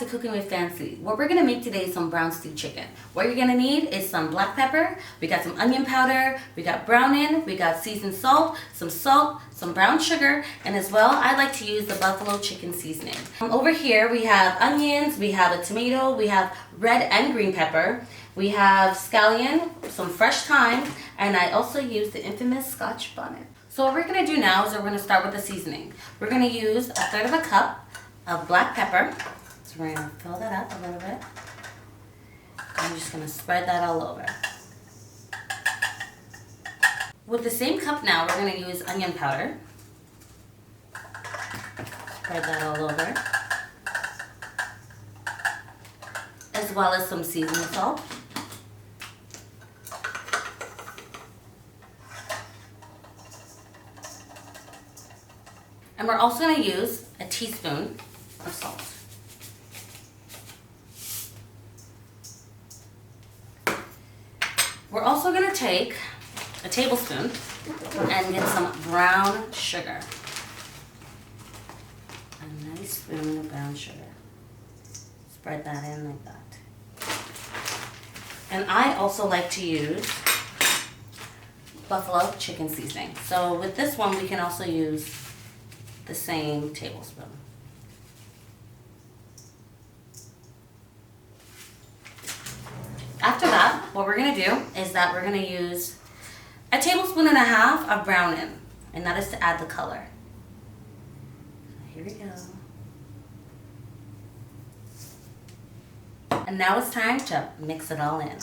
to Cooking with Fancy. What we're gonna make today is some brown stewed chicken. What you're gonna need is some black pepper, we got some onion powder, we got browning, we got seasoned salt, some brown sugar, and as well, I like to use the buffalo chicken seasoning. Over here, we have onions, we have a tomato, we have red and green pepper, we have scallion, some fresh thyme, and I also use the infamous Scotch bonnet. So what we're gonna do now is we're gonna start with the seasoning. We're gonna use 1/3 cup of black pepper. So we're gonna fill that up a little bit. I'm just gonna spread that all over. With the same cup now, we're gonna use onion powder. Spread that all over. As well as some seasoning salt. And we're also gonna use a teaspoon of salt. We're also going to take a tablespoon and get some brown sugar. A nice spoon of brown sugar. Spread that in like that. And I also like to use buffalo chicken seasoning. So with this one, we can also use the same tablespoon. After that, what we're gonna do is that we're gonna use 1.5 tablespoons of browning, and that is to add the color. So here we go. And now it's time to mix it all in.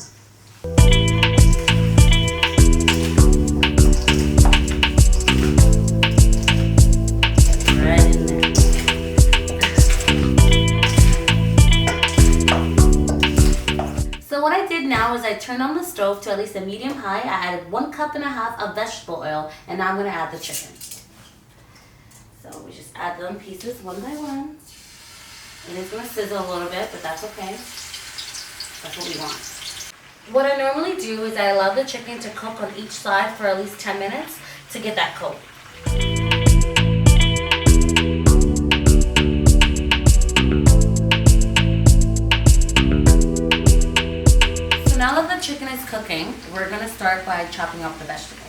So what I did now is I turned on the stove to at least a medium high. I added 1.5 cups of vegetable oil, and now I'm going to add the chicken. So we just add them pieces one by one. It is going to sizzle a little bit, but that's okay. That's what we want. What I normally do is I allow the chicken to cook on each side for at least 10 minutes to get that coat. Now that the chicken is cooking, we're going to start by chopping up the vegetables.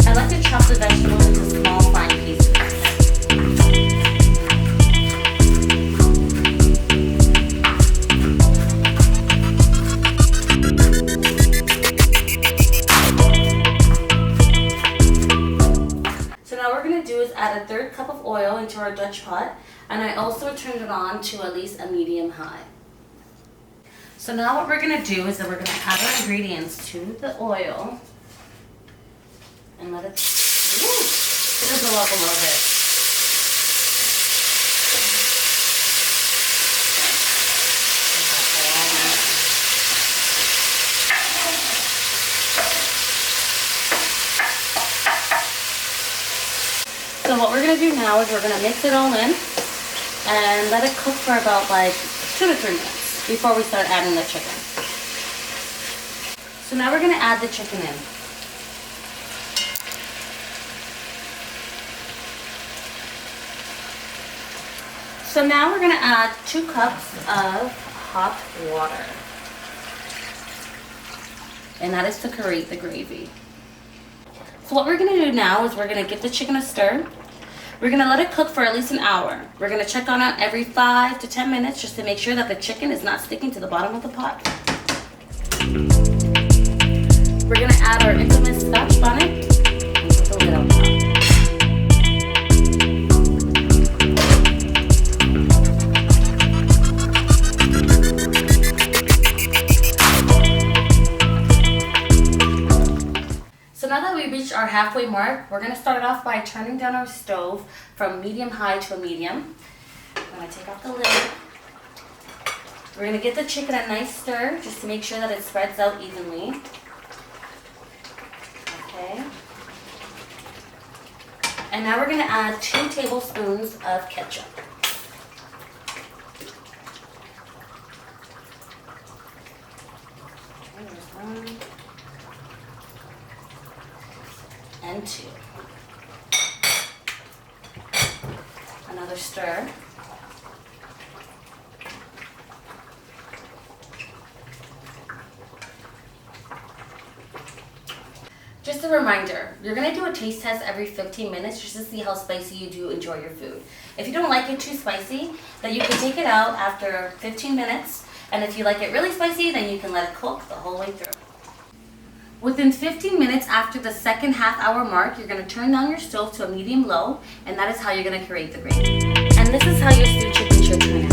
I like to chop the vegetables into small, fine pieces. So now what we're going to do is add 1/3 cup of oil into our Dutch pot, and I also turned it on to at least a medium high. So now what we're going to do is that we're going to add our ingredients to the oil and let it sizzle up a little bit. So what we're going to do now is we're going to mix it all in and let it cook for about like 2 to 3 minutes before we start adding the chicken. So now we're going to add the chicken in. So now we're going to add 2 cups of hot water. And that is to create the gravy. So what we're going to do now is we're going to give the chicken a stir. We're going to let it cook for at least an hour. We're going to check on it every 5 to 10 minutes just to make sure that the chicken is not sticking to the bottom of the pot. We're going to add our infamous Scotch bonnet and put the lid on top. So now that we reached our halfway mark, we're going to start off by turning down our stove from medium high to a medium. I'm going to take off the lid. We're going to give the chicken a nice stir just to make sure that it spreads out evenly. Okay. And now we're going to add 2 tablespoons of ketchup. Okay, there's one. and 2. Another stir. Just a reminder, you're going to do a taste test every 15 minutes just to see how spicy you do enjoy your food. If you don't like it too spicy, then you can take it out after 15 minutes. And if you like it really spicy, then you can let it cook the whole way through. Within 15 minutes after the second half-hour mark, you're going to turn down your stove to a medium-low, and that is how you're going to create the gravy. And this is how your stewed chicken should turn out.